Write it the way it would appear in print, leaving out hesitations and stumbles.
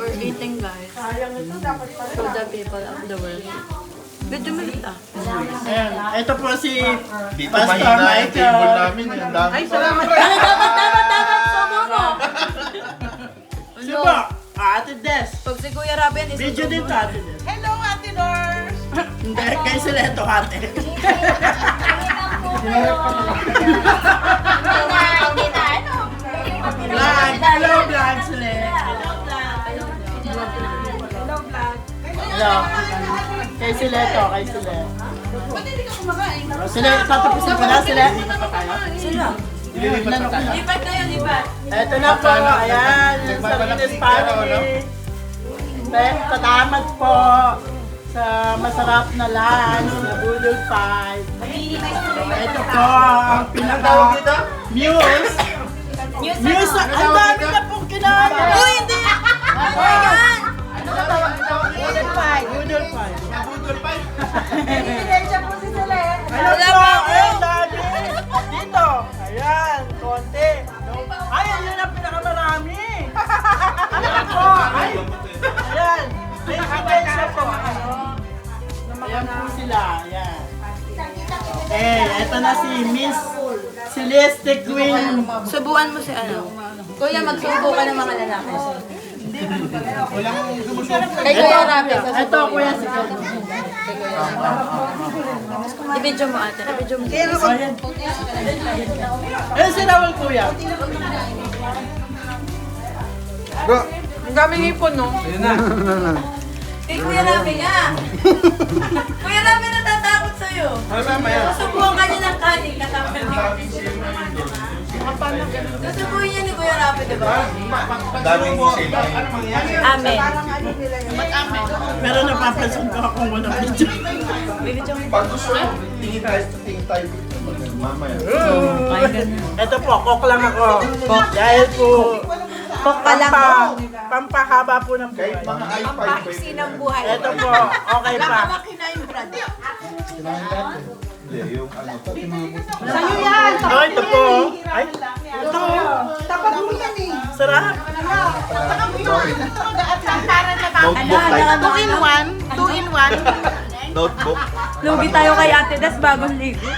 We're eating, guys. To the people of the world. Medyo malit ah. Ayan, ito po si Dito Pastor mahina yung table Michael. namin. Ang dami. Ay, salamat. Dapat. Sama mo. Subo, Ate Des. Pag si Kuya Rabi yan, Video din to, Ate Des. Hello, Ate Nors! Hindi, kayo sila ito, Ate. Vlog, hello vlog sila. Hello. Kay sila ito, kay sila. Sila, tatapusin ko na sila. Sila. Ililipat pa tayo. Lipat na yun, lipat. Ito na po, ayan, yung Salinas family. Salamat po sa masarap na lunch, na Budol Five. Ito po, ang pinaka-muse. Muse, ang dami na pong kinain. Uy, hindi! Ano yan? Budol Five. Siya po si Sele. Ano po, ang dami. Dito, ayan, konti. Ay, yun ang pinakamarami. Ayan po, ay. Ayan, may kabensya po. Ayan po sila, ayan. Eto na si Miss Celeste Queen. Subuan mo si ano. Kuya, magsubo ka ng mga lalaki. Kay Kuya Rabi. Ito, kuya si I-video mo ate. I-video mo. Ayan. Ayan si Rawal, kuya. Ang daming hipon, no? Kay Kuya Rabi nga. Kuya Rabi natatakot sa'yo. Susubuan ka niya ng kanin. Katapos susubuhin niya ni Kuya Rabi, diba? Daming sila. Amen. Pero napapansin ko akong walang video. Pag gusto mo, tingin tayo. Mamaya. Ito po, kok lang ako. Kok. Dahil po, Kok pa lang po. pampahaba po ng Kahit buhay. mga i5 pwede. ng buhay. Ito po, okay pa. Hindi, yung ano to. Sa'yo yan! Oh, ito po. Ay, ito. Tapat mo yan eh! Sarap. Notebook type. 2 in 1. Notebook. Lugi tayo kay Ate Das bagong ligo.